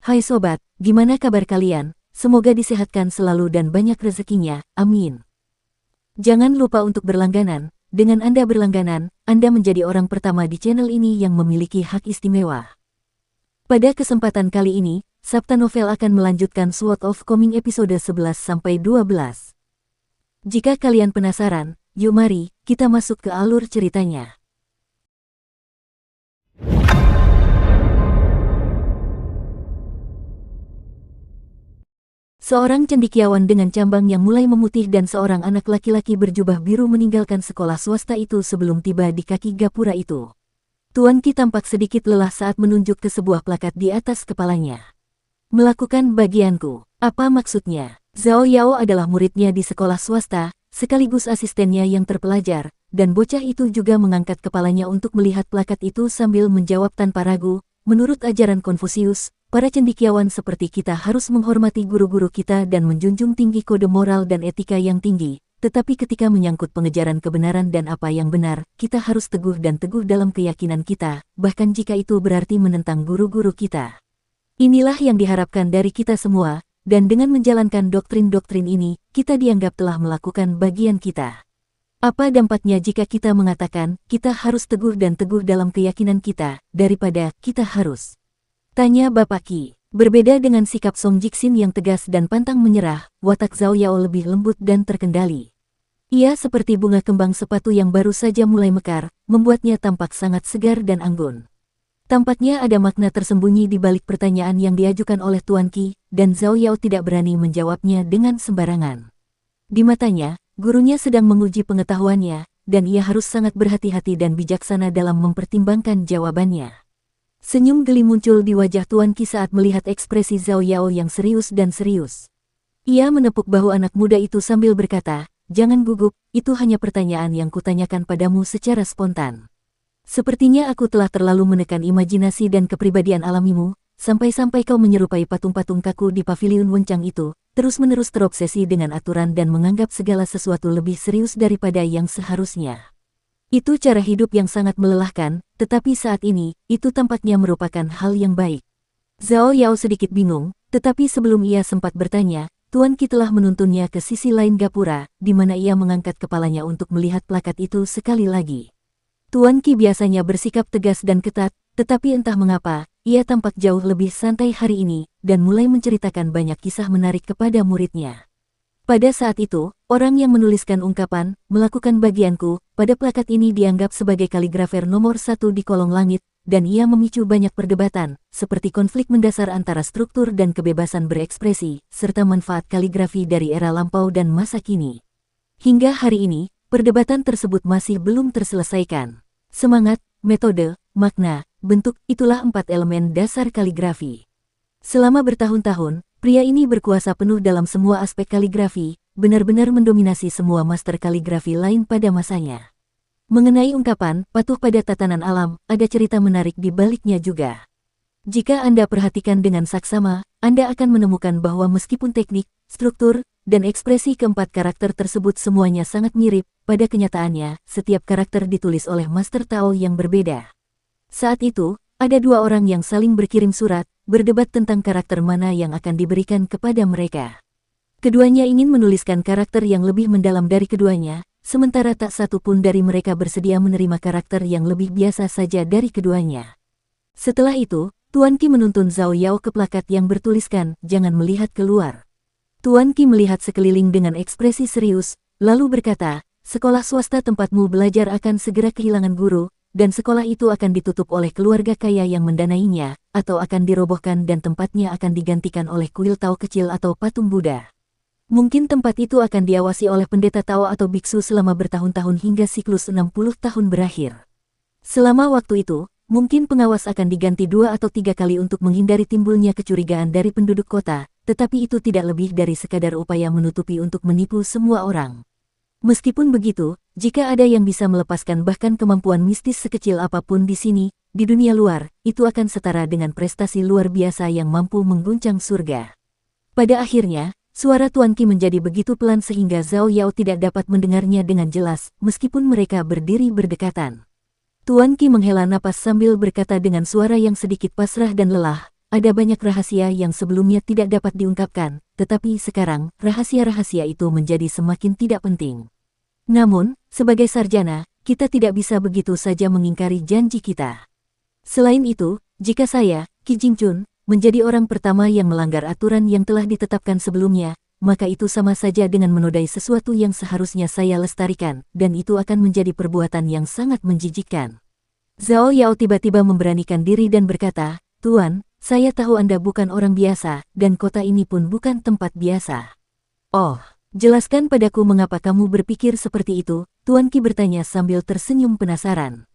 Hai sobat, gimana kabar kalian? Semoga disehatkan selalu dan banyak rezekinya, amin. Jangan lupa untuk berlangganan. Dengan Anda berlangganan, Anda menjadi orang pertama di channel ini yang memiliki hak istimewa. Pada kesempatan kali ini, Sabta Novel akan melanjutkan Sword of Coming episode 11-12. Jika kalian penasaran, yuk mari, kita masuk ke alur ceritanya. Seorang cendekiawan dengan cambang yang mulai memutih dan seorang anak laki-laki berjubah biru meninggalkan sekolah swasta itu sebelum tiba di kaki gapura itu. Tuan Qi tampak sedikit lelah saat menunjuk ke sebuah plakat di atas kepalanya. Melakukan bagianku. Apa maksudnya? Zhao Yao adalah muridnya di sekolah swasta, sekaligus asistennya yang terpelajar, dan bocah itu juga mengangkat kepalanya untuk melihat plakat itu sambil menjawab tanpa ragu, menurut ajaran Konfusius, para cendekiawan seperti kita harus menghormati guru-guru kita dan menjunjung tinggi kode moral dan etika yang tinggi, tetapi ketika menyangkut pengejaran kebenaran dan apa yang benar, kita harus teguh dan teguh dalam keyakinan kita, bahkan jika itu berarti menentang guru-guru kita. Inilah yang diharapkan dari kita semua, dan dengan menjalankan doktrin-doktrin ini, kita dianggap telah melakukan bagian kita. Apa dampaknya jika kita mengatakan, kita harus teguh dan teguh dalam keyakinan kita, daripada kita harus? Tanya Bapak Qi. Berbeda dengan sikap Song Jixin yang tegas dan pantang menyerah, watak Zhao Yao lebih lembut dan terkendali. Ia seperti bunga kembang sepatu yang baru saja mulai mekar, membuatnya tampak sangat segar dan anggun. Tampaknya ada makna tersembunyi di balik pertanyaan yang diajukan oleh Tuan Qi, dan Zhao Yao tidak berani menjawabnya dengan sembarangan. Di matanya, gurunya sedang menguji pengetahuannya, dan ia harus sangat berhati-hati dan bijaksana dalam mempertimbangkan jawabannya. Senyum geli muncul di wajah Tuan Qi saat melihat ekspresi Zhao Yao yang serius dan serius. Ia menepuk bahu anak muda itu sambil berkata, "Jangan gugup, itu hanya pertanyaan yang kutanyakan padamu secara spontan. Sepertinya aku telah terlalu menekan imajinasi dan kepribadian alamimu, sampai-sampai kau menyerupai patung-patung kaku di paviliun Wencang itu, terus-menerus terobsesi dengan aturan dan menganggap segala sesuatu lebih serius daripada yang seharusnya. Itu cara hidup yang sangat melelahkan, tetapi saat ini, itu tampaknya merupakan hal yang baik." Zhao Yao sedikit bingung, tetapi sebelum ia sempat bertanya, Tuan Qi telah menuntunnya ke sisi lain gapura, di mana ia mengangkat kepalanya untuk melihat plakat itu sekali lagi. Tuan Qi biasanya bersikap tegas dan ketat, tetapi entah mengapa, ia tampak jauh lebih santai hari ini, dan mulai menceritakan banyak kisah menarik kepada muridnya. Pada saat itu, orang yang menuliskan ungkapan, "Melakukan bagianku," pada plakat ini dianggap sebagai kaligrafer nomor 1 di kolong langit, dan ia memicu banyak perdebatan, seperti konflik mendasar antara struktur dan kebebasan berekspresi, serta manfaat kaligrafi dari era lampau dan masa kini. Hingga hari ini, perdebatan tersebut masih belum terselesaikan. Semangat, metode, makna, bentuk, itulah 4 elemen dasar kaligrafi. Selama bertahun-tahun, pria ini berkuasa penuh dalam semua aspek kaligrafi, benar-benar mendominasi semua master kaligrafi lain pada masanya. Mengenai ungkapan, patuh pada tatanan alam, ada cerita menarik di baliknya juga. Jika Anda perhatikan dengan saksama, Anda akan menemukan bahwa meskipun teknik, struktur, dan ekspresi keempat karakter tersebut semuanya sangat mirip, pada kenyataannya, setiap karakter ditulis oleh Master Tao yang berbeda. Saat itu, ada dua orang yang saling berkirim surat, berdebat tentang karakter mana yang akan diberikan kepada mereka. Keduanya ingin menuliskan karakter yang lebih mendalam dari keduanya, sementara tak satu pun dari mereka bersedia menerima karakter yang lebih biasa saja dari keduanya. Setelah itu, Tuan Qi menuntun Zhao Yao ke plakat yang bertuliskan, "Jangan melihat keluar." Tuan Qi melihat sekeliling dengan ekspresi serius, lalu berkata, "Sekolah swasta tempatmu belajar akan segera kehilangan guru, dan sekolah itu akan ditutup oleh keluarga kaya yang mendanainya, atau akan dirobohkan dan tempatnya akan digantikan oleh kuil Tao kecil atau patung Buddha. Mungkin tempat itu akan diawasi oleh pendeta Tao atau biksu selama bertahun-tahun hingga siklus 60 tahun berakhir. Selama waktu itu, mungkin pengawas akan diganti 2 atau 3 kali untuk menghindari timbulnya kecurigaan dari penduduk kota, tetapi itu tidak lebih dari sekadar upaya menutupi untuk menipu semua orang. Meskipun begitu, jika ada yang bisa melepaskan bahkan kemampuan mistis sekecil apapun di sini, di dunia luar, itu akan setara dengan prestasi luar biasa yang mampu mengguncang surga." Pada akhirnya, suara Tuan Qi menjadi begitu pelan sehingga Zhao Yao tidak dapat mendengarnya dengan jelas, meskipun mereka berdiri berdekatan. Tuan Qi menghela napas sambil berkata dengan suara yang sedikit pasrah dan lelah, ada banyak rahasia yang sebelumnya tidak dapat diungkapkan, tetapi sekarang, rahasia-rahasia itu menjadi semakin tidak penting. Namun, sebagai sarjana, kita tidak bisa begitu saja mengingkari janji kita. Selain itu, jika saya, Qi Jingchun, menjadi orang pertama yang melanggar aturan yang telah ditetapkan sebelumnya, maka itu sama saja dengan menodai sesuatu yang seharusnya saya lestarikan, dan itu akan menjadi perbuatan yang sangat menjijikkan. Zhao Yao tiba-tiba memberanikan diri dan berkata, "Tuan, saya tahu Anda bukan orang biasa, dan kota ini pun bukan tempat biasa." "Oh, jelaskan padaku mengapa kamu berpikir seperti itu," Tuan Qi bertanya sambil tersenyum penasaran.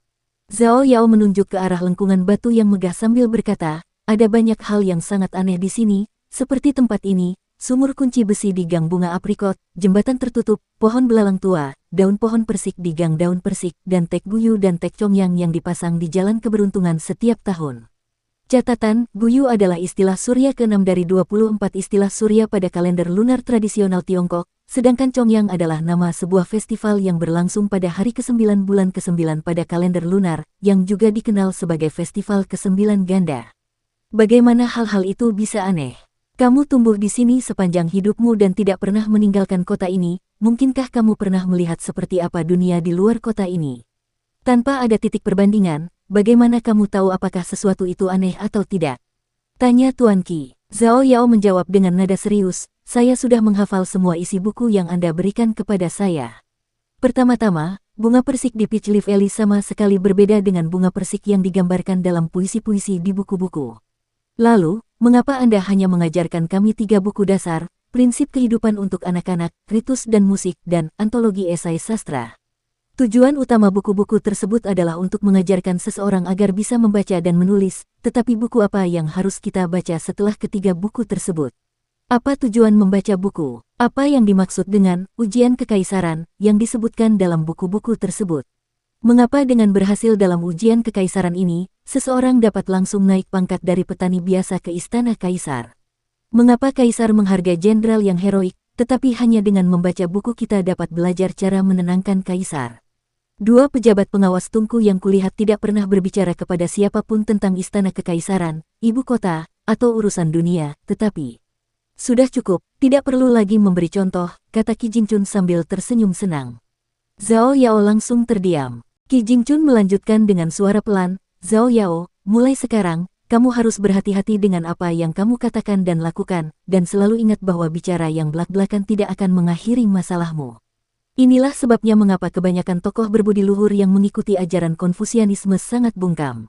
Zhao Yao menunjuk ke arah lengkungan batu yang megah sambil berkata, "Ada banyak hal yang sangat aneh di sini, seperti tempat ini, sumur kunci besi di gang bunga aprikot, jembatan tertutup, pohon belalang tua, daun pohon persik di gang daun persik, dan tek guyu dan tek congyang yang dipasang di jalan keberuntungan setiap tahun." Catatan, guyu adalah istilah surya ke-6 dari 24 istilah surya pada kalender lunar tradisional Tiongkok, sedangkan congyang adalah nama sebuah festival yang berlangsung pada hari ke-9 bulan ke-9 pada kalender lunar, yang juga dikenal sebagai festival ke-9 ganda. Bagaimana hal-hal itu bisa aneh? Kamu tumbuh di sini sepanjang hidupmu dan tidak pernah meninggalkan kota ini, mungkinkah kamu pernah melihat seperti apa dunia di luar kota ini? Tanpa ada titik perbandingan, bagaimana kamu tahu apakah sesuatu itu aneh atau tidak? Tanya Tuan Qi. Zhao Yao menjawab dengan nada serius, "Saya sudah menghafal semua isi buku yang Anda berikan kepada saya. Pertama-tama, bunga persik di Peach Leaf Alley sama sekali berbeda dengan bunga persik yang digambarkan dalam puisi-puisi di buku-buku. Lalu, mengapa Anda hanya mengajarkan kami 3 buku dasar, prinsip kehidupan untuk anak-anak, ritus dan musik, dan antologi esai sastra? Tujuan utama buku-buku tersebut adalah untuk mengajarkan seseorang agar bisa membaca dan menulis, tetapi buku apa yang harus kita baca setelah ketiga buku tersebut? Apa tujuan membaca buku? Apa yang dimaksud dengan ujian kekaisaran yang disebutkan dalam buku-buku tersebut? Mengapa dengan berhasil dalam ujian kekaisaran ini, seseorang dapat langsung naik pangkat dari petani biasa ke istana kaisar? Mengapa kaisar menghargai jenderal yang heroik, tetapi hanya dengan membaca buku kita dapat belajar cara menenangkan kaisar? 2 pejabat pengawas Tungku yang kulihat tidak pernah berbicara kepada siapapun tentang istana kekaisaran, ibu kota, atau urusan dunia, tetapi sudah cukup, tidak perlu lagi memberi contoh, kata Qi Jingchun sambil tersenyum senang. Zhao Yao langsung terdiam. Qi Jingchun melanjutkan dengan suara pelan, "Zhao Yao, mulai sekarang, kamu harus berhati-hati dengan apa yang kamu katakan dan lakukan, dan selalu ingat bahwa bicara yang belak-belakan tidak akan mengakhiri masalahmu. Inilah sebabnya mengapa kebanyakan tokoh berbudi luhur yang mengikuti ajaran Konfusianisme sangat bungkam.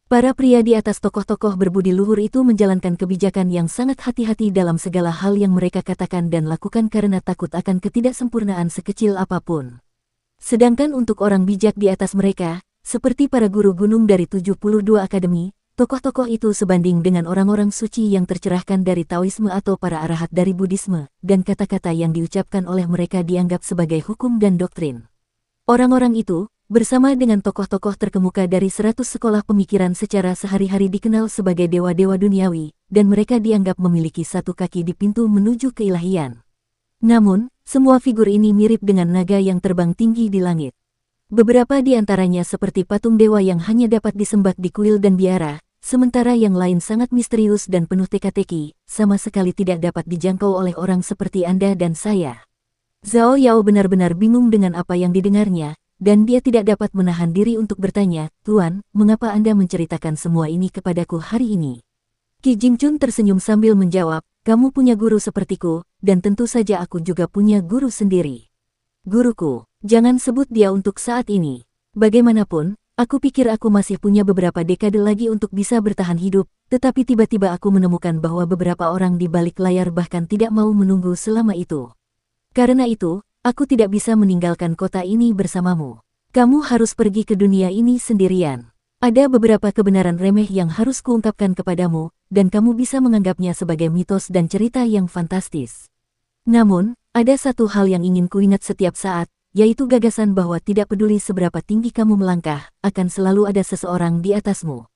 Para pria di atas tokoh-tokoh berbudi luhur itu menjalankan kebijakan yang sangat hati-hati dalam segala hal yang mereka katakan dan lakukan karena takut akan ketidaksempurnaan sekecil apapun. Sedangkan untuk orang bijak di atas mereka, seperti para guru gunung dari 72 akademi, tokoh-tokoh itu sebanding dengan orang-orang suci yang tercerahkan dari Taoisme atau para arahat dari Buddhisme, dan kata-kata yang diucapkan oleh mereka dianggap sebagai hukum dan doktrin. Orang-orang itu, bersama dengan tokoh-tokoh terkemuka dari 100 sekolah pemikiran secara sehari-hari dikenal sebagai dewa-dewa duniawi, dan mereka dianggap memiliki 1 kaki di pintu menuju keilahian. Namun, semua figur ini mirip dengan naga yang terbang tinggi di langit. Beberapa di antaranya seperti patung dewa yang hanya dapat disembah di kuil dan biara, sementara yang lain sangat misterius dan penuh teka-teki, sama sekali tidak dapat dijangkau oleh orang seperti Anda dan saya. Zhao Yao benar-benar bingung dengan apa yang didengarnya, dan dia tidak dapat menahan diri untuk bertanya, "Tuan, mengapa Anda menceritakan semua ini kepadaku hari ini?" Qi Jingchun tersenyum sambil menjawab, "Kamu punya guru sepertiku, dan tentu saja aku juga punya guru sendiri. Guruku, jangan sebut dia untuk saat ini. Bagaimanapun, aku pikir aku masih punya beberapa dekade lagi untuk bisa bertahan hidup, tetapi tiba-tiba aku menemukan bahwa beberapa orang di balik layar bahkan tidak mau menunggu selama itu. Karena itu, aku tidak bisa meninggalkan kota ini bersamamu. Kamu harus pergi ke dunia ini sendirian. Ada beberapa kebenaran remeh yang harus kuungkapkan kepadamu, dan kamu bisa menganggapnya sebagai mitos dan cerita yang fantastis. Namun, ada satu hal yang ingin kuingat setiap saat, yaitu gagasan bahwa tidak peduli seberapa tinggi kamu melangkah, akan selalu ada seseorang di atasmu.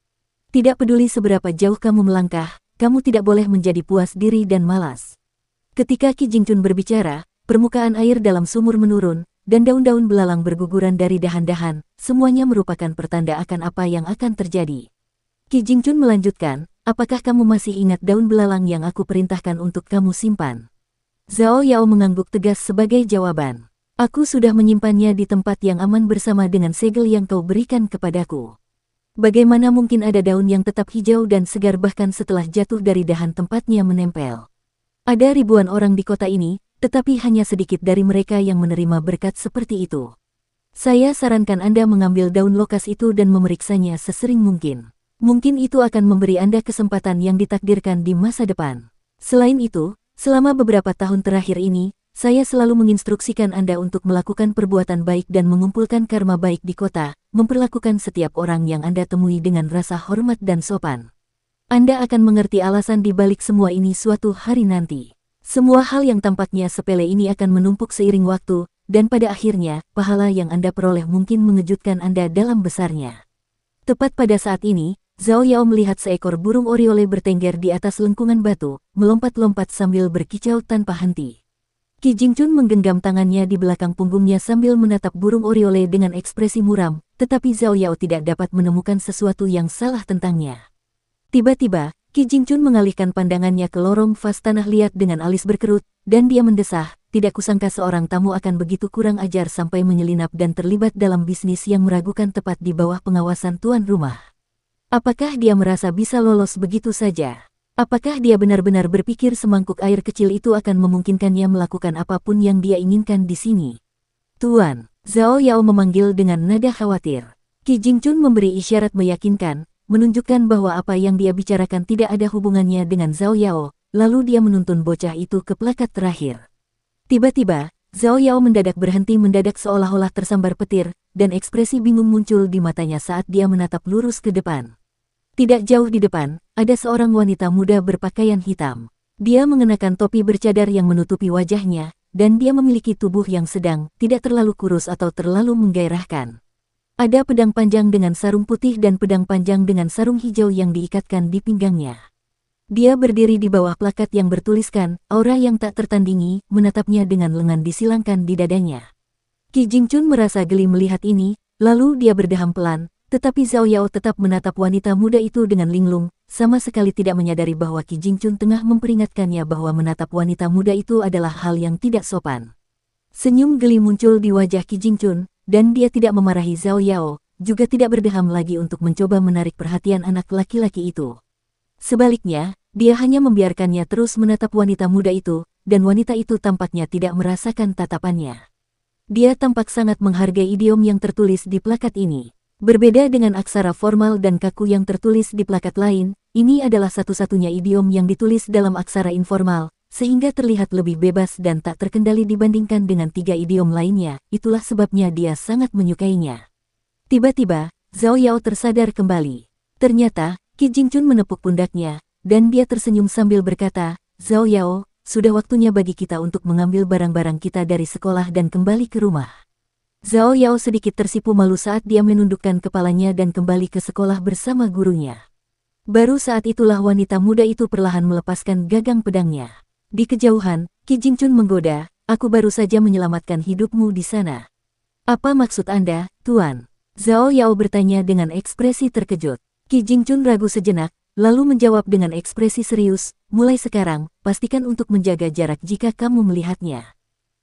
Tidak peduli seberapa jauh kamu melangkah, kamu tidak boleh menjadi puas diri dan malas." Ketika Qi Jingchun berbicara, permukaan air dalam sumur menurun, dan daun-daun belalang berguguran dari dahan-dahan, semuanya merupakan pertanda akan apa yang akan terjadi. Qi Jingchun melanjutkan, apakah kamu masih ingat daun belalang yang aku perintahkan untuk kamu simpan? Zhao Yao mengangguk tegas sebagai jawaban. Aku sudah menyimpannya di tempat yang aman bersama dengan segel yang kau berikan kepadaku. Bagaimana mungkin ada daun yang tetap hijau dan segar bahkan setelah jatuh dari dahan tempatnya menempel? Ada ribuan orang di kota ini, tetapi hanya sedikit dari mereka yang menerima berkat seperti itu. Saya sarankan Anda mengambil daun lokas itu dan memeriksanya sesering mungkin. Mungkin itu akan memberi Anda kesempatan yang ditakdirkan di masa depan. Selain itu, selama beberapa tahun terakhir ini, saya selalu menginstruksikan Anda untuk melakukan perbuatan baik dan mengumpulkan karma baik di kota, memperlakukan setiap orang yang Anda temui dengan rasa hormat dan sopan. Anda akan mengerti alasan di balik semua ini suatu hari nanti. Semua hal yang tampaknya sepele ini akan menumpuk seiring waktu, dan pada akhirnya, pahala yang Anda peroleh mungkin mengejutkan Anda dalam besarnya. Tepat pada saat ini, Zhao Yao melihat seekor burung oriole bertengger di atas lengkungan batu, melompat-lompat sambil berkicau tanpa henti. Qi Jingchun menggenggam tangannya di belakang punggungnya sambil menatap burung oriole dengan ekspresi muram, tetapi Zhao Yao tidak dapat menemukan sesuatu yang salah tentangnya. Tiba-tiba, Qi Jingchun mengalihkan pandangannya ke lorong vas tanah liat dengan alis berkerut, dan dia mendesah, tidak kusangka seorang tamu akan begitu kurang ajar sampai menyelinap dan terlibat dalam bisnis yang meragukan tepat di bawah pengawasan tuan rumah. Apakah dia merasa bisa lolos begitu saja? Apakah dia benar-benar berpikir semangkuk air kecil itu akan memungkinkannya melakukan apapun yang dia inginkan di sini? Tuan, Zhao Yao memanggil dengan nada khawatir. Qi Jingchun memberi isyarat meyakinkan, menunjukkan bahwa apa yang dia bicarakan tidak ada hubungannya dengan Zhao Yao, lalu dia menuntun bocah itu ke plakat terakhir. Tiba-tiba, Zhao Yao mendadak berhenti mendadak seolah-olah tersambar petir, dan ekspresi bingung muncul di matanya saat dia menatap lurus ke depan. Tidak jauh di depan, ada seorang wanita muda berpakaian hitam. Dia mengenakan topi bercadar yang menutupi wajahnya, dan dia memiliki tubuh yang sedang, tidak terlalu kurus atau terlalu menggairahkan. Ada pedang panjang dengan sarung putih dan pedang panjang dengan sarung hijau yang diikatkan di pinggangnya. Dia berdiri di bawah plakat yang bertuliskan, aura yang tak tertandingi, menatapnya dengan lengan disilangkan di dadanya. Qi Jingchun merasa geli melihat ini, lalu dia berdeham pelan, tetapi Zhao Yao tetap menatap wanita muda itu dengan linglung, sama sekali tidak menyadari bahwa Qi Jingchun tengah memperingatkannya bahwa menatap wanita muda itu adalah hal yang tidak sopan. Senyum geli muncul di wajah Qi Jingchun, dan dia tidak memarahi Zhao Yao, juga tidak berdeham lagi untuk mencoba menarik perhatian anak laki-laki itu. Sebaliknya, dia hanya membiarkannya terus menatap wanita muda itu, dan wanita itu tampaknya tidak merasakan tatapannya. Dia tampak sangat menghargai idiom yang tertulis di plakat ini. Berbeda dengan aksara formal dan kaku yang tertulis di plakat lain, ini adalah satu-satunya idiom yang ditulis dalam aksara informal, sehingga terlihat lebih bebas dan tak terkendali dibandingkan dengan 3 idiom lainnya, itulah sebabnya dia sangat menyukainya. Tiba-tiba, Zhao Yao tersadar kembali. Ternyata, Qi Jingchun menepuk pundaknya, dan dia tersenyum sambil berkata, Zhao Yao, sudah waktunya bagi kita untuk mengambil barang-barang kita dari sekolah dan kembali ke rumah. Zhao Yao sedikit tersipu malu saat dia menundukkan kepalanya dan kembali ke sekolah bersama gurunya. Baru saat itulah wanita muda itu perlahan melepaskan gagang pedangnya. Di kejauhan, Qi Jingchun menggoda, aku baru saja menyelamatkan hidupmu di sana. Apa maksud Anda, Tuan? Zhao Yao bertanya dengan ekspresi terkejut. Qi Jingchun ragu sejenak, lalu menjawab dengan ekspresi serius, mulai sekarang, pastikan untuk menjaga jarak jika kamu melihatnya.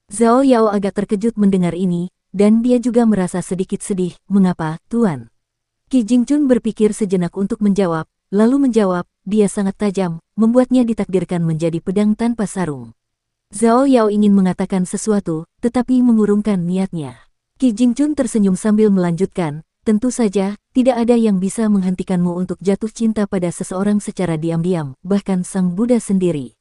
Zhao Yao agak terkejut mendengar ini, dan dia juga merasa sedikit sedih, mengapa, Tuan? Qi Jingchun berpikir sejenak untuk menjawab, lalu menjawab, dia sangat tajam, membuatnya ditakdirkan menjadi pedang tanpa sarung. Zhao Yao ingin mengatakan sesuatu, tetapi mengurungkan niatnya. Qi Jingchun tersenyum sambil melanjutkan, tentu saja, tidak ada yang bisa menghentikanmu untuk jatuh cinta pada seseorang secara diam-diam, bahkan Sang Buddha sendiri.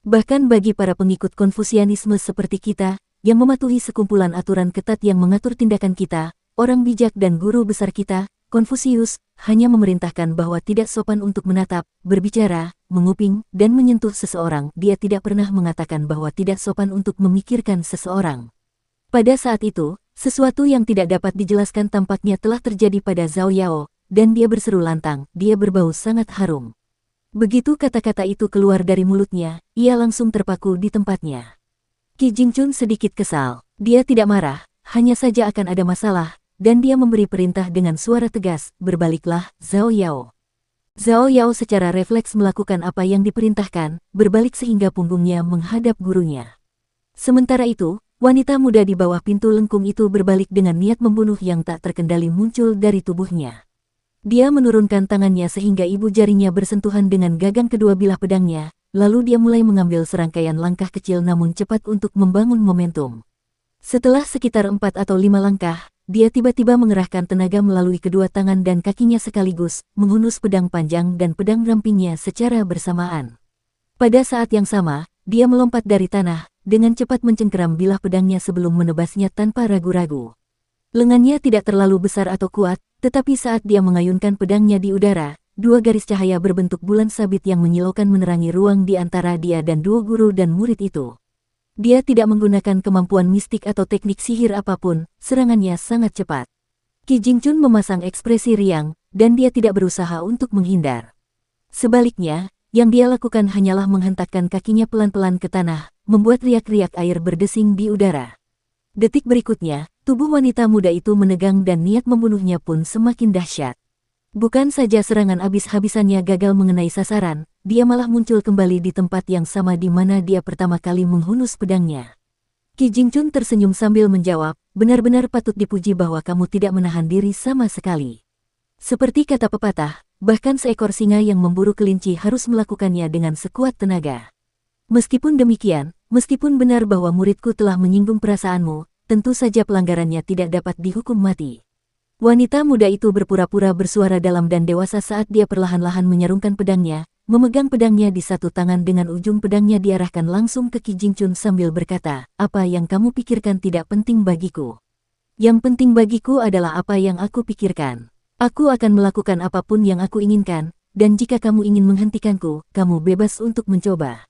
Bahkan bagi para pengikut Konfusianisme seperti kita, yang mematuhi sekumpulan aturan ketat yang mengatur tindakan kita, orang bijak dan guru besar kita, Konfusius, hanya memerintahkan bahwa tidak sopan untuk menatap, berbicara, menguping, dan menyentuh seseorang. Dia tidak pernah mengatakan bahwa tidak sopan untuk memikirkan seseorang. Pada saat itu, sesuatu yang tidak dapat dijelaskan tampaknya telah terjadi pada Zhao Yao, dan dia berseru lantang, dia berbau sangat harum. Begitu kata-kata itu keluar dari mulutnya, ia langsung terpaku di tempatnya. Qi Jingchun sedikit kesal. Dia tidak marah, hanya saja akan ada masalah, dan dia memberi perintah dengan suara tegas, berbaliklah, Zhao Yao. Zhao Yao secara refleks melakukan apa yang diperintahkan, berbalik sehingga punggungnya menghadap gurunya. Sementara itu, wanita muda di bawah pintu lengkung itu berbalik dengan niat membunuh yang tak terkendali muncul dari tubuhnya. Dia menurunkan tangannya sehingga ibu jarinya bersentuhan dengan gagang kedua bilah pedangnya, lalu dia mulai mengambil serangkaian langkah kecil namun cepat untuk membangun momentum. Setelah sekitar 4 atau 5 langkah, dia tiba-tiba mengerahkan tenaga melalui kedua tangan dan kakinya sekaligus, menghunus pedang panjang dan pedang rampingnya secara bersamaan. Pada saat yang sama, dia melompat dari tanah, dengan cepat mencengkeram bilah pedangnya sebelum menebasnya tanpa ragu-ragu. Lengannya tidak terlalu besar atau kuat, tetapi saat dia mengayunkan pedangnya di udara, dua garis cahaya berbentuk bulan sabit yang menyilaukan menerangi ruang di antara dia dan dua guru dan murid itu. Dia tidak menggunakan kemampuan mistik atau teknik sihir apapun, serangannya sangat cepat. Qi Jingchun memasang ekspresi riang, dan dia tidak berusaha untuk menghindar. Sebaliknya, yang dia lakukan hanyalah menghentakkan kakinya pelan-pelan ke tanah, membuat riak-riak air berdesing di udara. Detik berikutnya, tubuh wanita muda itu menegang dan niat membunuhnya pun semakin dahsyat. Bukan saja serangan habis-habisannya gagal mengenai sasaran, dia malah muncul kembali di tempat yang sama di mana dia pertama kali menghunus pedangnya. Qi Jingchun tersenyum sambil menjawab, benar-benar patut dipuji bahwa kamu tidak menahan diri sama sekali. Seperti kata pepatah, bahkan seekor singa yang memburu kelinci harus melakukannya dengan sekuat tenaga. Meskipun demikian, meskipun benar bahwa muridku telah menyinggung perasaanmu, tentu saja pelanggarannya tidak dapat dihukum mati. Wanita muda itu berpura-pura bersuara dalam dan dewasa saat dia perlahan-lahan menyarungkan pedangnya, memegang pedangnya di satu tangan dengan ujung pedangnya diarahkan langsung ke Qi Jingchun sambil berkata, apa yang kamu pikirkan tidak penting bagiku. Yang penting bagiku adalah apa yang aku pikirkan. Aku akan melakukan apapun yang aku inginkan, dan jika kamu ingin menghentikanku, kamu bebas untuk mencoba.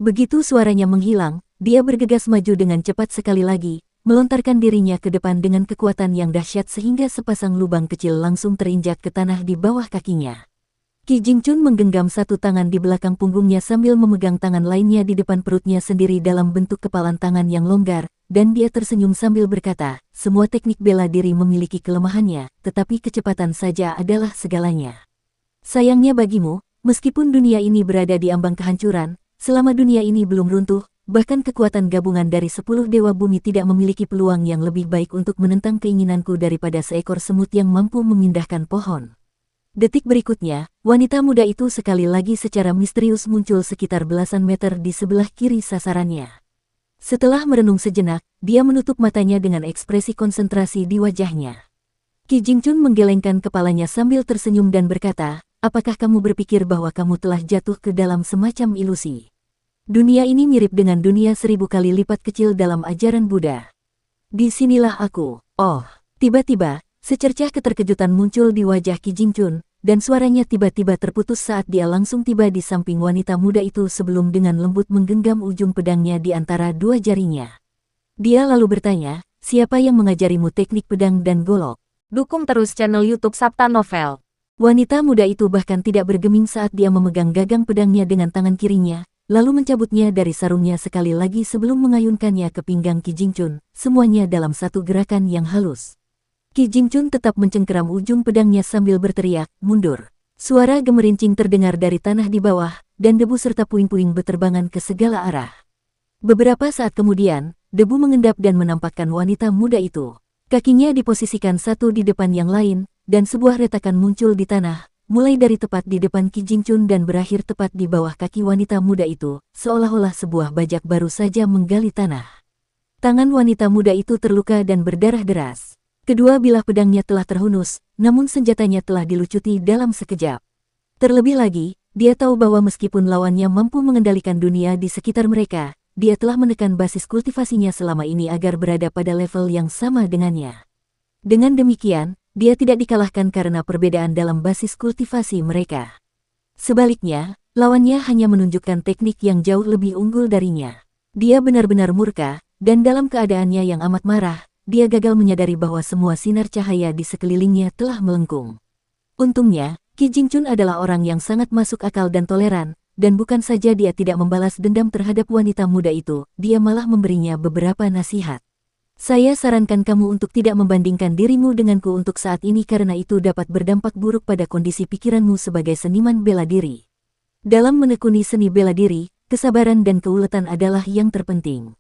Begitu suaranya menghilang, dia bergegas maju dengan cepat sekali lagi, melontarkan dirinya ke depan dengan kekuatan yang dahsyat sehingga sepasang lubang kecil langsung terinjak ke tanah di bawah kakinya. Qi Jingchun menggenggam satu tangan di belakang punggungnya sambil memegang tangan lainnya di depan perutnya sendiri dalam bentuk kepalan tangan yang longgar, dan dia tersenyum sambil berkata, semua teknik bela diri memiliki kelemahannya, tetapi kecepatan saja adalah segalanya. Sayangnya bagimu, meskipun dunia ini berada di ambang kehancuran, selama dunia ini belum runtuh, bahkan kekuatan gabungan dari 10 dewa bumi tidak memiliki peluang yang lebih baik untuk menentang keinginanku daripada seekor semut yang mampu memindahkan pohon. Detik berikutnya, wanita muda itu sekali lagi secara misterius muncul sekitar belasan meter di sebelah kiri sasarannya. Setelah merenung sejenak, dia menutup matanya dengan ekspresi konsentrasi di wajahnya. Qi Jingchun menggelengkan kepalanya sambil tersenyum dan berkata, apakah kamu berpikir bahwa kamu telah jatuh ke dalam semacam ilusi? Dunia ini mirip dengan dunia 1000 kali lipat kecil dalam ajaran Buddha. Di sinilah aku. Oh, tiba-tiba, secercah keterkejutan muncul di wajah Qi Jingchun, dan suaranya tiba-tiba terputus saat dia langsung tiba di samping wanita muda itu sebelum dengan lembut menggenggam ujung pedangnya di antara dua jarinya. Dia lalu bertanya, siapa yang mengajarimu teknik pedang dan golok? Dukung terus channel YouTube Sabta Novel. Wanita muda itu bahkan tidak bergeming saat dia memegang gagang pedangnya dengan tangan kirinya, lalu mencabutnya dari sarungnya sekali lagi sebelum mengayunkannya ke pinggang Qi Jingchun, semuanya dalam satu gerakan yang halus. Qi Jingchun tetap mencengkeram ujung pedangnya sambil berteriak, mundur. Suara gemerincing terdengar dari tanah di bawah, dan debu serta puing-puing beterbangan ke segala arah. Beberapa saat kemudian, debu mengendap dan menampakkan wanita muda itu. Kakinya diposisikan satu di depan yang lain, dan sebuah retakan muncul di tanah, mulai dari tepat di depan Qi Jingchun dan berakhir tepat di bawah kaki wanita muda itu, seolah-olah sebuah bajak baru saja menggali tanah. Tangan wanita muda itu terluka dan berdarah deras. Kedua bilah pedangnya telah terhunus, namun senjatanya telah dilucuti dalam sekejap. Terlebih lagi, dia tahu bahwa meskipun lawannya mampu mengendalikan dunia di sekitar mereka, dia telah menekan basis kultivasinya selama ini agar berada pada level yang sama dengannya. Dengan demikian, dia tidak dikalahkan karena perbedaan dalam basis kultivasi mereka. Sebaliknya, lawannya hanya menunjukkan teknik yang jauh lebih unggul darinya. Dia benar-benar murka, dan dalam keadaannya yang amat marah, dia gagal menyadari bahwa semua sinar cahaya di sekelilingnya telah melengkung. Untungnya, Qi Jingchun adalah orang yang sangat masuk akal dan toleran, dan bukan saja dia tidak membalas dendam terhadap wanita muda itu, dia malah memberinya beberapa nasihat. Saya sarankan kamu untuk tidak membandingkan dirimu denganku untuk saat ini karena itu dapat berdampak buruk pada kondisi pikiranmu sebagai seniman bela diri. Dalam menekuni seni bela diri, kesabaran dan keuletan adalah yang terpenting.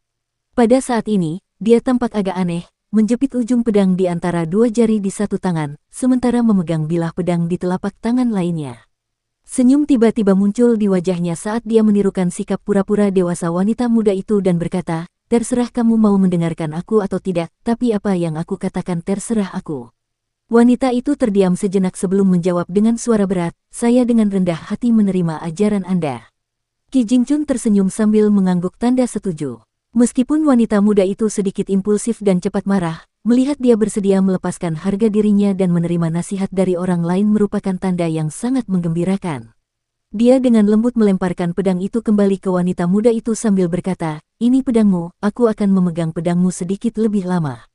Pada saat ini, dia tampak agak aneh, menjepit ujung pedang di antara dua jari di satu tangan, sementara memegang bilah pedang di telapak tangan lainnya. Senyum tiba-tiba muncul di wajahnya saat dia menirukan sikap pura-pura dewasa wanita muda itu dan berkata, "Terserah kamu mau mendengarkan aku atau tidak, tapi apa yang aku katakan terserah aku." Wanita itu terdiam sejenak sebelum menjawab dengan suara berat, "Saya dengan rendah hati menerima ajaran Anda." Qi Jingchun tersenyum sambil mengangguk tanda setuju. Meskipun wanita muda itu sedikit impulsif dan cepat marah, melihat dia bersedia melepaskan harga dirinya dan menerima nasihat dari orang lain merupakan tanda yang sangat menggembirakan. Dia dengan lembut melemparkan pedang itu kembali ke wanita muda itu sambil berkata, "Ini pedangmu, aku akan memegang pedangmu sedikit lebih lama."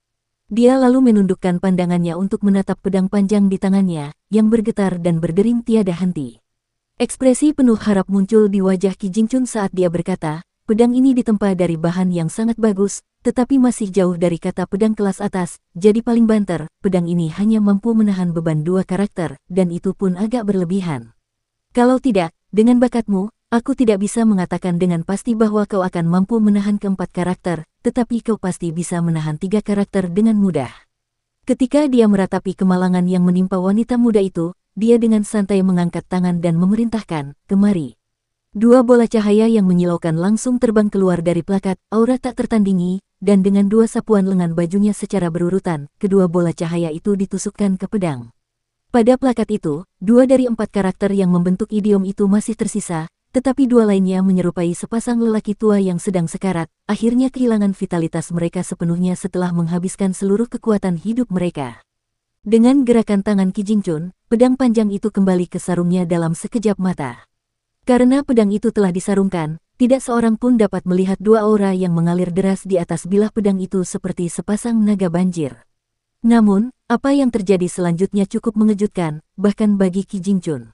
Dia lalu menundukkan pandangannya untuk menatap pedang panjang di tangannya, yang bergetar dan berdering tiada henti. Ekspresi penuh harap muncul di wajah Qi Jingchun saat dia berkata, "Pedang ini ditempa dari bahan yang sangat bagus, tetapi masih jauh dari kata pedang kelas atas, jadi paling banter, pedang ini hanya mampu menahan beban dua karakter, dan itu pun agak berlebihan. Kalau tidak, dengan bakatmu, aku tidak bisa mengatakan dengan pasti bahwa kau akan mampu menahan keempat karakter, tetapi kau pasti bisa menahan tiga karakter dengan mudah." Ketika dia meratapi kemalangan yang menimpa wanita muda itu, dia dengan santai mengangkat tangan dan memerintahkan, "Kemari." Dua bola cahaya yang menyilaukan langsung terbang keluar dari plakat, aura tak tertandingi, dan dengan dua sapuan lengan bajunya secara berurutan, kedua bola cahaya itu ditusukkan ke pedang. Pada plakat itu, dua dari empat karakter yang membentuk idiom itu masih tersisa, tetapi dua lainnya menyerupai sepasang lelaki tua yang sedang sekarat, akhirnya kehilangan vitalitas mereka sepenuhnya setelah menghabiskan seluruh kekuatan hidup mereka. Dengan gerakan tangan Qi Jingchun, pedang panjang itu kembali ke sarungnya dalam sekejap mata. Karena pedang itu telah disarungkan, tidak seorang pun dapat melihat dua aura yang mengalir deras di atas bilah pedang itu seperti sepasang naga banjir. Namun, apa yang terjadi selanjutnya cukup mengejutkan, bahkan bagi Qi Jingchun.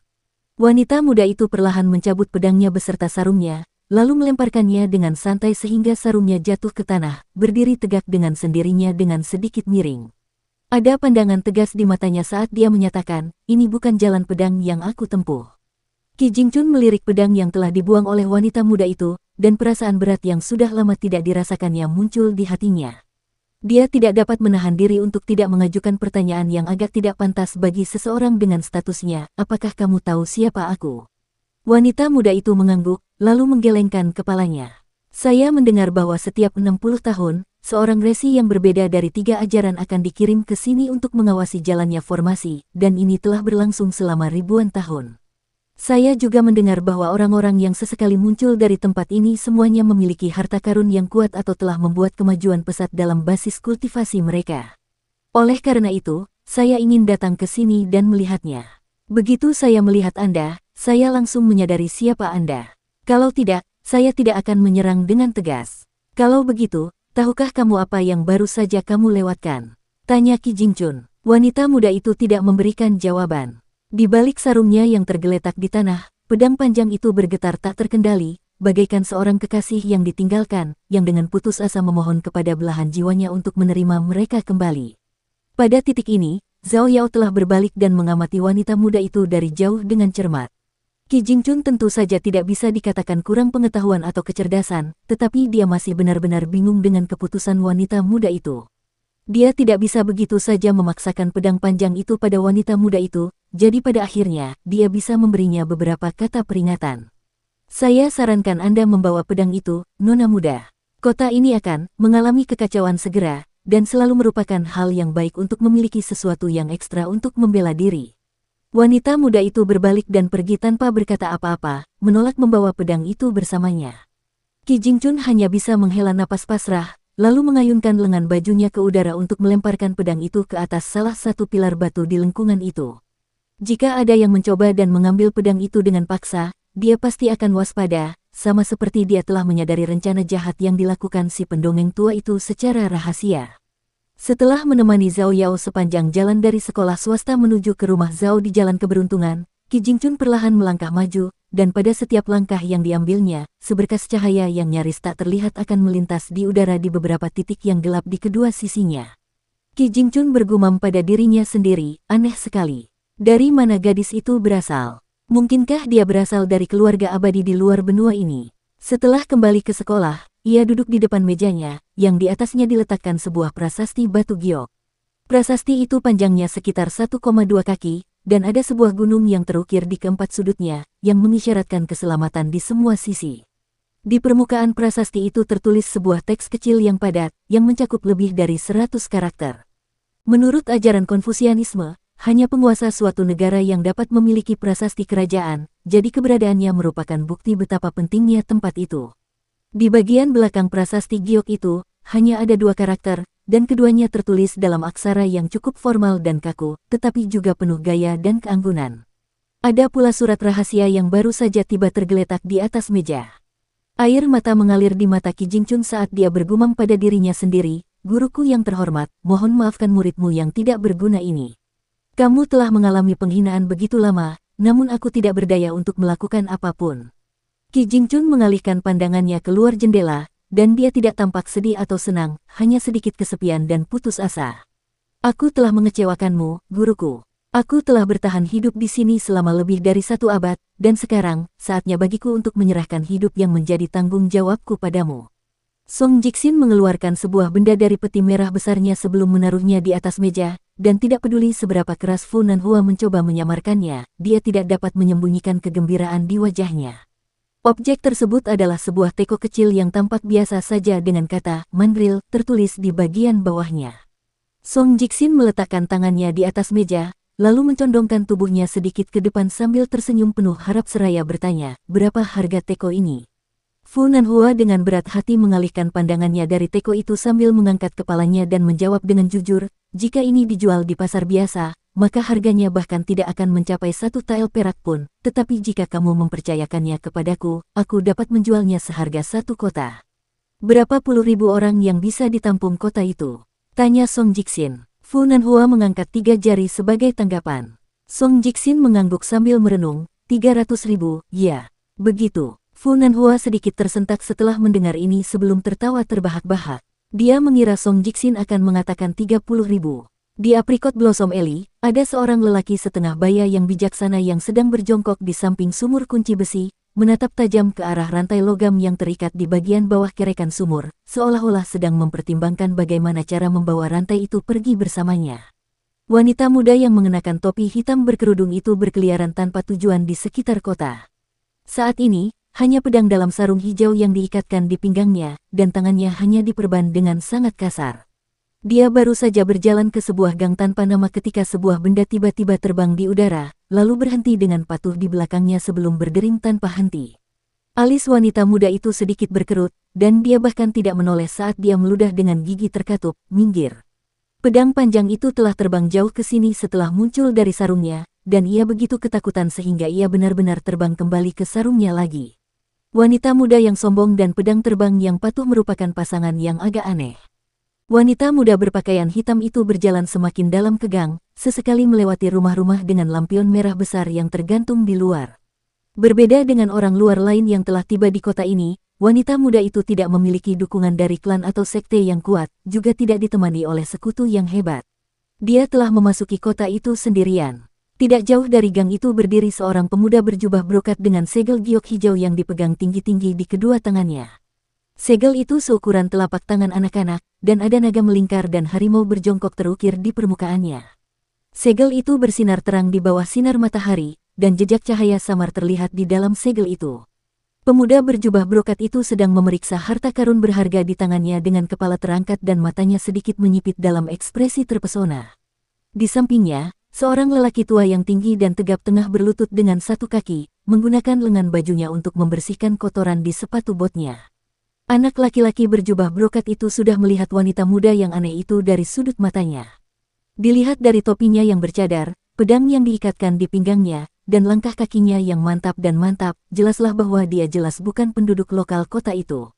Wanita muda itu perlahan mencabut pedangnya beserta sarungnya, lalu melemparkannya dengan santai sehingga sarungnya jatuh ke tanah, berdiri tegak dengan sendirinya dengan sedikit miring. Ada pandangan tegas di matanya saat dia menyatakan, "Ini bukan jalan pedang yang aku tempuh." Qi Jingchun melirik pedang yang telah dibuang oleh wanita muda itu, dan perasaan berat yang sudah lama tidak dirasakannya muncul di hatinya. Dia tidak dapat menahan diri untuk tidak mengajukan pertanyaan yang agak tidak pantas bagi seseorang dengan statusnya, "Apakah kamu tahu siapa aku?" Wanita muda itu mengangguk, lalu menggelengkan kepalanya. "Saya mendengar bahwa setiap 60 tahun, seorang resi yang berbeda dari tiga ajaran akan dikirim ke sini untuk mengawasi jalannya formasi, dan ini telah berlangsung selama ribuan tahun. Saya juga mendengar bahwa orang-orang yang sesekali muncul dari tempat ini semuanya memiliki harta karun yang kuat atau telah membuat kemajuan pesat dalam basis kultivasi mereka. Oleh karena itu, saya ingin datang ke sini dan melihatnya. Begitu saya melihat Anda, saya langsung menyadari siapa Anda. Kalau tidak, saya tidak akan menyerang dengan tegas. Kalau begitu, tahukah kamu apa yang baru saja kamu lewatkan?" tanya Qi Jingchun. Wanita muda itu tidak memberikan jawaban. Di balik sarungnya yang tergeletak di tanah, pedang panjang itu bergetar tak terkendali, bagaikan seorang kekasih yang ditinggalkan, yang dengan putus asa memohon kepada belahan jiwanya untuk menerima mereka kembali. Pada titik ini, Zhao Yao telah berbalik dan mengamati wanita muda itu dari jauh dengan cermat. Qi Jingchun tentu saja tidak bisa dikatakan kurang pengetahuan atau kecerdasan, tetapi dia masih benar-benar bingung dengan keputusan wanita muda itu. Dia tidak bisa begitu saja memaksakan pedang panjang itu pada wanita muda itu, jadi pada akhirnya, dia bisa memberinya beberapa kata peringatan. "Saya sarankan Anda membawa pedang itu, nona muda. Kota ini akan mengalami kekacauan segera, dan selalu merupakan hal yang baik untuk memiliki sesuatu yang ekstra untuk membela diri." Wanita muda itu berbalik dan pergi tanpa berkata apa-apa, menolak membawa pedang itu bersamanya. Qi Jingchun hanya bisa menghela napas pasrah, lalu mengayunkan lengan bajunya ke udara untuk melemparkan pedang itu ke atas salah satu pilar batu di lengkungan itu. Jika ada yang mencoba dan mengambil pedang itu dengan paksa, dia pasti akan waspada, sama seperti dia telah menyadari rencana jahat yang dilakukan si pendongeng tua itu secara rahasia. Setelah menemani Zhao Yao sepanjang jalan dari sekolah swasta menuju ke rumah Zhao di Jalan Keberuntungan, Qi Jingchun perlahan melangkah maju, dan pada setiap langkah yang diambilnya, seberkas cahaya yang nyaris tak terlihat akan melintas di udara di beberapa titik yang gelap di kedua sisinya. Qi Jingchun bergumam pada dirinya sendiri, aneh sekali. Dari mana gadis itu berasal? Mungkinkah dia berasal dari keluarga abadi di luar benua ini? Setelah kembali ke sekolah, ia duduk di depan mejanya, yang di atasnya diletakkan sebuah prasasti batu giok. Prasasti itu panjangnya sekitar 1,2 kaki, dan ada sebuah gunung yang terukir di keempat sudutnya, yang mengisyaratkan keselamatan di semua sisi. Di permukaan prasasti itu tertulis sebuah teks kecil yang padat, yang mencakup lebih dari 100 karakter. Menurut ajaran Konfusianisme, hanya penguasa suatu negara yang dapat memiliki prasasti kerajaan, jadi keberadaannya merupakan bukti betapa pentingnya tempat itu. Di bagian belakang prasasti giok itu, hanya ada 2 karakter, dan keduanya tertulis dalam aksara yang cukup formal dan kaku, tetapi juga penuh gaya dan keanggunan. Ada pula surat rahasia yang baru saja tiba tergeletak di atas meja. Air mata mengalir di mata Qi Jingchun saat dia bergumam pada dirinya sendiri, "Guruku yang terhormat, mohon maafkan muridmu yang tidak berguna ini. Kamu telah mengalami penghinaan begitu lama, namun aku tidak berdaya untuk melakukan apapun." Qi Jingchun mengalihkan pandangannya keluar jendela, dan dia tidak tampak sedih atau senang, hanya sedikit kesepian dan putus asa. "Aku telah mengecewakanmu, guruku. Aku telah bertahan hidup di sini selama lebih dari 1 abad, dan sekarang, saatnya bagiku untuk menyerahkan hidup yang menjadi tanggung jawabku padamu." Song Jixin mengeluarkan sebuah benda dari peti merah besarnya sebelum menaruhnya di atas meja, dan tidak peduli seberapa keras Fu Nanhua mencoba menyamarkannya, dia tidak dapat menyembunyikan kegembiraan di wajahnya. Objek tersebut adalah sebuah teko kecil yang tampak biasa saja dengan kata "mandril" tertulis di bagian bawahnya. Song Jixin meletakkan tangannya di atas meja, lalu mencondongkan tubuhnya sedikit ke depan sambil tersenyum penuh harap seraya bertanya, "Berapa harga teko ini?" Fu Nanhua dengan berat hati mengalihkan pandangannya dari teko itu sambil mengangkat kepalanya dan menjawab dengan jujur, "Jika ini dijual di pasar biasa, maka harganya bahkan tidak akan mencapai 1 tael perak pun, tetapi jika kamu mempercayakannya kepadaku, aku dapat menjualnya seharga 1 kota." "Berapa puluh ribu orang yang bisa ditampung kota itu?" tanya Song Jixin. Fu Nanhua mengangkat 3 jari sebagai tanggapan. Song Jixin mengangguk sambil merenung, 300.000, ya. Begitu. Fu Nanhua sedikit tersentak setelah mendengar ini sebelum tertawa terbahak-bahak. Dia mengira Song Jixin akan mengatakan 30.000. Di Apricot Blossom Alley, ada seorang lelaki setengah baya yang bijaksana yang sedang berjongkok di samping sumur kunci besi, menatap tajam ke arah rantai logam yang terikat di bagian bawah kerekan sumur, seolah-olah sedang mempertimbangkan bagaimana cara membawa rantai itu pergi bersamanya. Wanita muda yang mengenakan topi hitam berkerudung itu berkeliaran tanpa tujuan di sekitar kota. Saat ini, hanya pedang dalam sarung hijau yang diikatkan di pinggangnya, dan tangannya hanya diperban dengan sangat kasar. Dia baru saja berjalan ke sebuah gang tanpa nama ketika sebuah benda tiba-tiba terbang di udara, lalu berhenti dengan patuh di belakangnya sebelum berdering tanpa henti. Alis wanita muda itu sedikit berkerut, dan dia bahkan tidak menoleh saat dia meludah dengan gigi terkatup, "Minggir." Pedang panjang itu telah terbang jauh ke sini setelah muncul dari sarungnya, dan ia begitu ketakutan sehingga ia benar-benar terbang kembali ke sarungnya lagi. Wanita muda yang sombong dan pedang terbang yang patuh merupakan pasangan yang agak aneh. Wanita muda berpakaian hitam itu berjalan semakin dalam ke gang, sesekali melewati rumah-rumah dengan lampion merah besar yang tergantung di luar. Berbeda dengan orang luar lain yang telah tiba di kota ini, wanita muda itu tidak memiliki dukungan dari klan atau sekte yang kuat, juga tidak ditemani oleh sekutu yang hebat. Dia telah memasuki kota itu sendirian. Tidak jauh dari gang itu berdiri seorang pemuda berjubah brokat dengan segel giok hijau yang dipegang tinggi-tinggi di kedua tangannya. Segel itu seukuran telapak tangan anak-anak, dan ada naga melingkar dan harimau berjongkok terukir di permukaannya. Segel itu bersinar terang di bawah sinar matahari, dan jejak cahaya samar terlihat di dalam segel itu. Pemuda berjubah brokat itu sedang memeriksa harta karun berharga di tangannya dengan kepala terangkat dan matanya sedikit menyipit dalam ekspresi terpesona. Di sampingnya, seorang lelaki tua yang tinggi dan tegap tengah berlutut dengan satu kaki, menggunakan lengan bajunya untuk membersihkan kotoran di sepatu botnya. Anak laki-laki berjubah brokat itu sudah melihat wanita muda yang aneh itu dari sudut matanya. Dilihat dari topinya yang bercadar, pedang yang diikatkan di pinggangnya, dan langkah kakinya yang mantap, jelaslah bahwa dia jelas bukan penduduk lokal kota itu.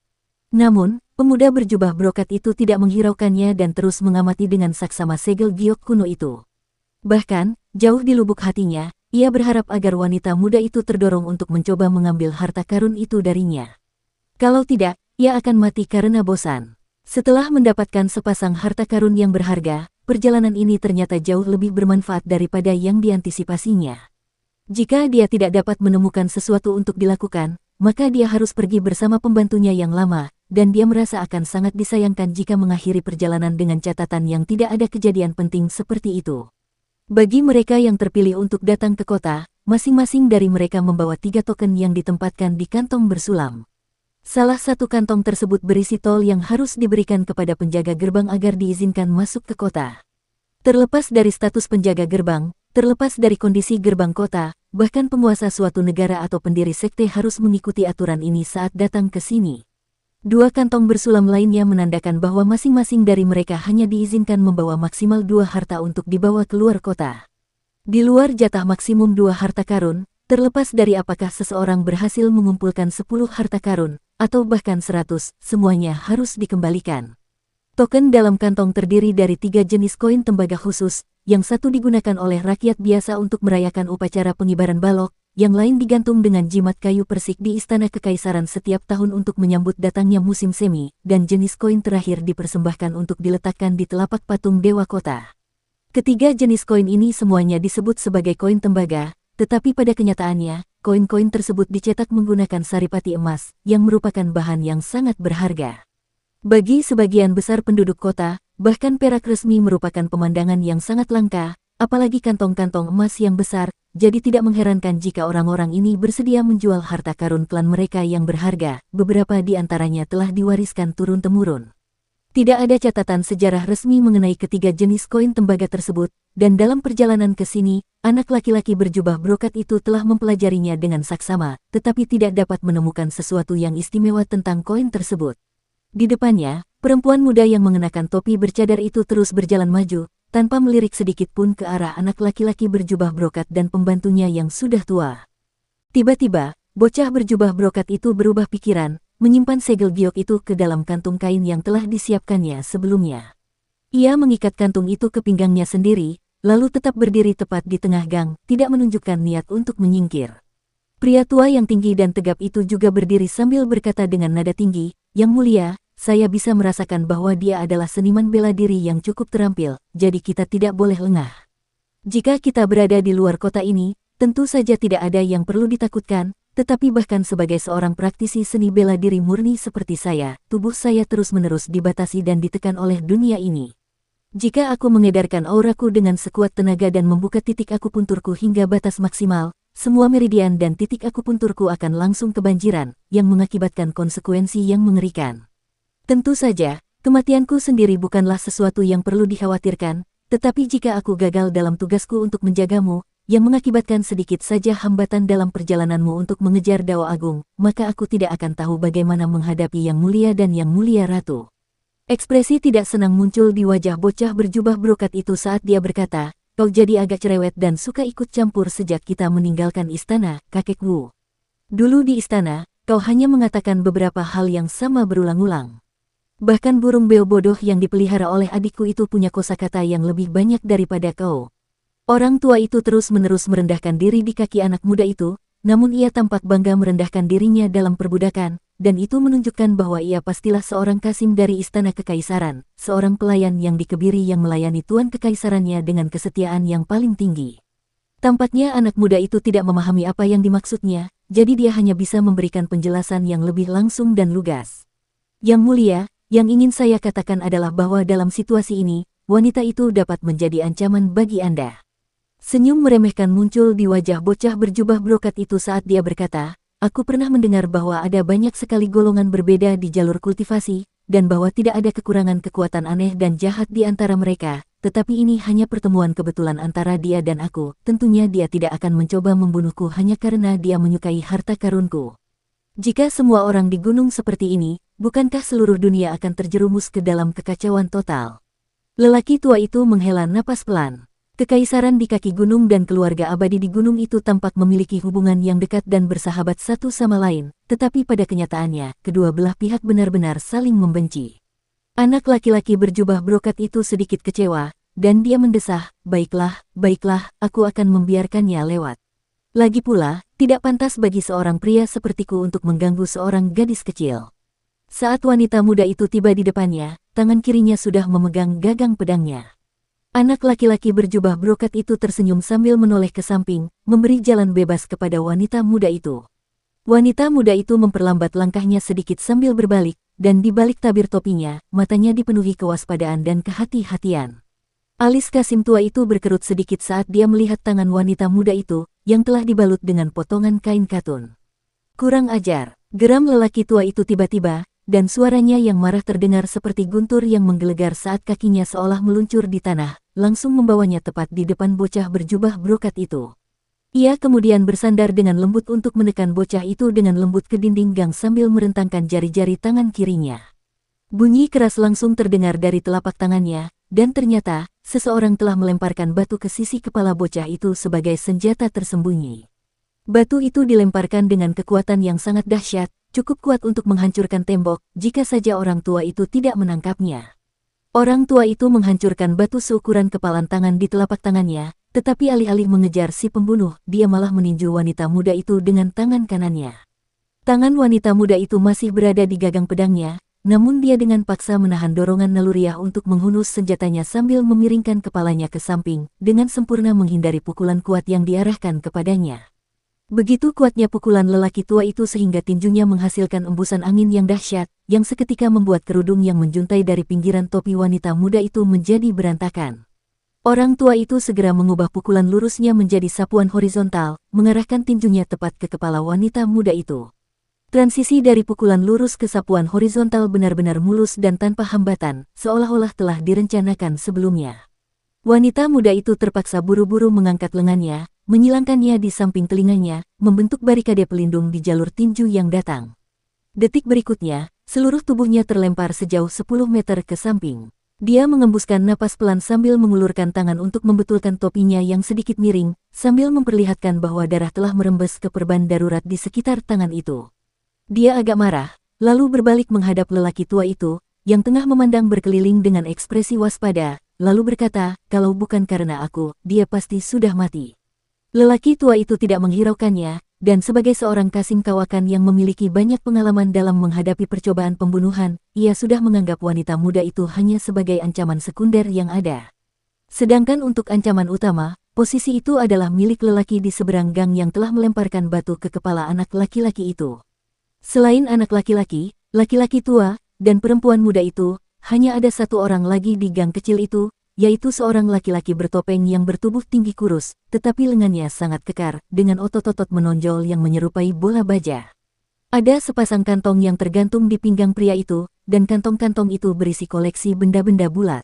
Namun, pemuda berjubah brokat itu tidak menghiraukannya dan terus mengamati dengan saksama segel giok kuno itu. Bahkan, jauh di lubuk hatinya, ia berharap agar wanita muda itu terdorong untuk mencoba mengambil harta karun itu darinya. Kalau tidak, ia akan mati karena bosan. Setelah mendapatkan sepasang harta karun yang berharga, perjalanan ini ternyata jauh lebih bermanfaat daripada yang diantisipasinya. Jika dia tidak dapat menemukan sesuatu untuk dilakukan, maka dia harus pergi bersama pembantunya yang lama, dan dia merasa akan sangat disayangkan jika mengakhiri perjalanan dengan catatan yang tidak ada kejadian penting seperti itu. Bagi mereka yang terpilih untuk datang ke kota, masing-masing dari mereka membawa 3 token yang ditempatkan di kantong bersulam. Salah satu kantong tersebut berisi tol yang harus diberikan kepada penjaga gerbang agar diizinkan masuk ke kota. Terlepas dari status penjaga gerbang, terlepas dari kondisi gerbang kota, bahkan penguasa suatu negara atau pendiri sekte harus mengikuti aturan ini saat datang ke sini. 2 kantong bersulam lainnya menandakan bahwa masing-masing dari mereka hanya diizinkan membawa maksimal 2 harta untuk dibawa keluar kota. Di luar jatah maksimum 2 harta karun, terlepas dari apakah seseorang berhasil mengumpulkan 10 harta karun, atau bahkan 100, semuanya harus dikembalikan. Token dalam kantong terdiri dari 3 jenis koin tembaga khusus, yang satu digunakan oleh rakyat biasa untuk merayakan upacara pengibaran balok, yang lain digantung dengan jimat kayu persik di Istana Kekaisaran setiap tahun untuk menyambut datangnya musim semi, dan jenis koin terakhir dipersembahkan untuk diletakkan di telapak patung Dewa Kota. Ketiga jenis koin ini semuanya disebut sebagai koin tembaga, tetapi pada kenyataannya, koin-koin tersebut dicetak menggunakan saripati emas, yang merupakan bahan yang sangat berharga. Bagi sebagian besar penduduk kota, bahkan perak resmi merupakan pemandangan yang sangat langka, apalagi kantong-kantong emas yang besar, jadi tidak mengherankan jika orang-orang ini bersedia menjual harta karun klan mereka yang berharga, beberapa di antaranya telah diwariskan turun-temurun. Tidak ada catatan sejarah resmi mengenai ketiga jenis koin tembaga tersebut, dan dalam perjalanan ke sini, anak laki-laki berjubah brokat itu telah mempelajarinya dengan saksama, tetapi tidak dapat menemukan sesuatu yang istimewa tentang koin tersebut. Di depannya, perempuan muda yang mengenakan topi bercadar itu terus berjalan maju, tanpa melirik sedikit pun ke arah anak laki-laki berjubah brokat dan pembantunya yang sudah tua. Tiba-tiba, bocah berjubah brokat itu berubah pikiran, menyimpan segel giok itu ke dalam kantung kain yang telah disiapkannya sebelumnya. Ia mengikat kantung itu ke pinggangnya sendiri, lalu tetap berdiri tepat di tengah gang, tidak menunjukkan niat untuk menyingkir. Pria tua yang tinggi dan tegap itu juga berdiri sambil berkata dengan nada tinggi, "Yang mulia, saya bisa merasakan bahwa dia adalah seniman bela diri yang cukup terampil, jadi kita tidak boleh lengah. Jika kita berada di luar kota ini, tentu saja tidak ada yang perlu ditakutkan, tetapi bahkan sebagai seorang praktisi seni bela diri murni seperti saya, tubuh saya terus-menerus dibatasi dan ditekan oleh dunia ini. Jika aku mengedarkan auraku dengan sekuat tenaga dan membuka titik akupunturku hingga batas maksimal, semua meridian dan titik akupunturku akan langsung kebanjiran, yang mengakibatkan konsekuensi yang mengerikan. Tentu saja, kematianku sendiri bukanlah sesuatu yang perlu dikhawatirkan, tetapi jika aku gagal dalam tugasku untuk menjagamu, yang mengakibatkan sedikit saja hambatan dalam perjalananmu untuk mengejar Dao Agung, maka aku tidak akan tahu bagaimana menghadapi Yang Mulia dan Yang Mulia Ratu." Ekspresi tidak senang muncul di wajah bocah berjubah brokat itu saat dia berkata, "Kau jadi agak cerewet dan suka ikut campur sejak kita meninggalkan istana, kakek Wu. Dulu di istana, kau hanya mengatakan beberapa hal yang sama berulang-ulang. Bahkan burung beo bodoh yang dipelihara oleh adikku itu punya kosakata yang lebih banyak daripada kau." Orang tua itu terus-menerus merendahkan diri di kaki anak muda itu, namun ia tampak bangga merendahkan dirinya dalam perbudakan, dan itu menunjukkan bahwa ia pastilah seorang kasim dari Istana Kekaisaran, seorang pelayan yang dikebiri yang melayani tuan kekaisarannya dengan kesetiaan yang paling tinggi. Tampaknya anak muda itu tidak memahami apa yang dimaksudnya, jadi dia hanya bisa memberikan penjelasan yang lebih langsung dan lugas. "Yang Mulia, yang ingin saya katakan adalah bahwa dalam situasi ini, wanita itu dapat menjadi ancaman bagi Anda." Senyum meremehkan muncul di wajah bocah berjubah brokat itu saat dia berkata, "Aku pernah mendengar bahwa ada banyak sekali golongan berbeda di jalur kultivasi, dan bahwa tidak ada kekurangan kekuatan aneh dan jahat di antara mereka, tetapi ini hanya pertemuan kebetulan antara dia dan aku. Tentunya dia tidak akan mencoba membunuhku hanya karena dia menyukai harta karunku. Jika semua orang di gunung seperti ini, bukankah seluruh dunia akan terjerumus ke dalam kekacauan total?" Lelaki tua itu menghela napas pelan. Kekaisaran di kaki gunung dan keluarga abadi di gunung itu tampak memiliki hubungan yang dekat dan bersahabat satu sama lain, tetapi pada kenyataannya, kedua belah pihak benar-benar saling membenci. Anak laki-laki berjubah brokat itu sedikit kecewa, dan dia mendesah, "Baiklah, baiklah, aku akan membiarkannya lewat." Lagi pula, tidak pantas bagi seorang pria sepertiku untuk mengganggu seorang gadis kecil. Saat wanita muda itu tiba di depannya, tangan kirinya sudah memegang gagang pedangnya. Anak laki-laki berjubah brokat itu tersenyum sambil menoleh ke samping, memberi jalan bebas kepada wanita muda itu. Wanita muda itu memperlambat langkahnya sedikit sambil berbalik, dan di balik tabir topinya, matanya dipenuhi kewaspadaan dan kehati-hatian. Alis Kasim tua itu berkerut sedikit saat dia melihat tangan wanita muda itu, yang telah dibalut dengan potongan kain katun. Kurang ajar, geram lelaki tua itu tiba-tiba, dan suaranya yang marah terdengar seperti guntur yang menggelegar saat kakinya seolah meluncur di tanah, langsung membawanya tepat di depan bocah berjubah brokat itu. Ia kemudian bersandar dengan lembut untuk menekan bocah itu dengan lembut ke dinding gang sambil merentangkan jari-jari tangan kirinya. Bunyi keras langsung terdengar dari telapak tangannya, dan ternyata, seseorang telah melemparkan batu ke sisi kepala bocah itu sebagai senjata tersembunyi. Batu itu dilemparkan dengan kekuatan yang sangat dahsyat, cukup kuat untuk menghancurkan tembok, jika saja orang tua itu tidak menangkapnya. Orang tua itu menghancurkan batu seukuran kepalan tangan di telapak tangannya, tetapi alih-alih mengejar si pembunuh, dia malah meninju wanita muda itu dengan tangan kanannya. Tangan wanita muda itu masih berada di gagang pedangnya, namun dia dengan paksa menahan dorongan naluriah untuk menghunus senjatanya sambil memiringkan kepalanya ke samping, dengan sempurna menghindari pukulan kuat yang diarahkan kepadanya. Begitu kuatnya pukulan lelaki tua itu sehingga tinjunya menghasilkan embusan angin yang dahsyat, yang seketika membuat kerudung yang menjuntai dari pinggiran topi wanita muda itu menjadi berantakan. Orang tua itu segera mengubah pukulan lurusnya menjadi sapuan horizontal, mengarahkan tinjunya tepat ke kepala wanita muda itu. Transisi dari pukulan lurus ke sapuan horizontal benar-benar mulus dan tanpa hambatan, seolah-olah telah direncanakan sebelumnya. Wanita muda itu terpaksa buru-buru mengangkat lengannya, menyilangkannya di samping telinganya, membentuk barikade pelindung di jalur tinju yang datang. Detik berikutnya, seluruh tubuhnya terlempar sejauh 10 meter ke samping. Dia mengembuskan napas pelan sambil mengulurkan tangan untuk membetulkan topinya yang sedikit miring, sambil memperlihatkan bahwa darah telah merembes ke perban darurat di sekitar tangan itu. Dia agak marah, lalu berbalik menghadap lelaki tua itu, yang tengah memandang berkeliling dengan ekspresi waspada, lalu berkata, "Kalau bukan karena aku, dia pasti sudah mati." Lelaki tua itu tidak menghiraukannya, dan sebagai seorang Kasim kawakan yang memiliki banyak pengalaman dalam menghadapi percobaan pembunuhan, ia sudah menganggap wanita muda itu hanya sebagai ancaman sekunder yang ada. Sedangkan untuk ancaman utama, posisi itu adalah milik lelaki di seberang gang yang telah melemparkan batu ke kepala anak laki-laki itu. Selain anak laki-laki, laki-laki tua, dan perempuan muda itu, hanya ada satu orang lagi di gang kecil itu, yaitu seorang laki-laki bertopeng yang bertubuh tinggi kurus, tetapi lengannya sangat kekar, dengan otot-otot menonjol yang menyerupai bola baja. Ada sepasang kantong yang tergantung di pinggang pria itu, dan kantong-kantong itu berisi koleksi benda-benda bulat.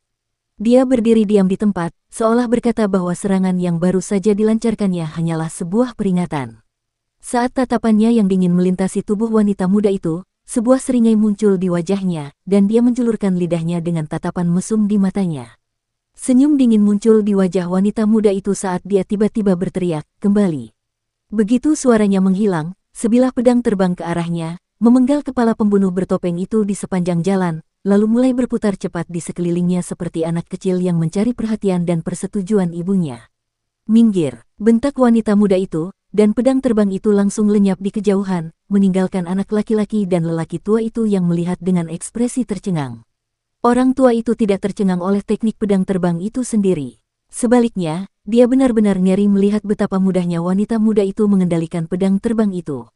Dia berdiri diam di tempat, seolah berkata bahwa serangan yang baru saja dilancarkannya hanyalah sebuah peringatan. Saat tatapannya yang dingin melintasi tubuh wanita muda itu, sebuah seringai muncul di wajahnya, dan dia menjulurkan lidahnya dengan tatapan mesum di matanya. Senyum dingin muncul di wajah wanita muda itu saat dia tiba-tiba berteriak, "Kembali." Begitu suaranya menghilang, sebilah pedang terbang ke arahnya, memenggal kepala pembunuh bertopeng itu di sepanjang jalan, lalu mulai berputar cepat di sekelilingnya seperti anak kecil yang mencari perhatian dan persetujuan ibunya. "Minggir!" bentak wanita muda itu, dan pedang terbang itu langsung lenyap di kejauhan, meninggalkan anak laki-laki dan lelaki tua itu yang melihat dengan ekspresi tercengang. Orang tua itu tidak tercengang oleh teknik pedang terbang itu sendiri. Sebaliknya, dia benar-benar ngeri melihat betapa mudahnya wanita muda itu mengendalikan pedang terbang itu.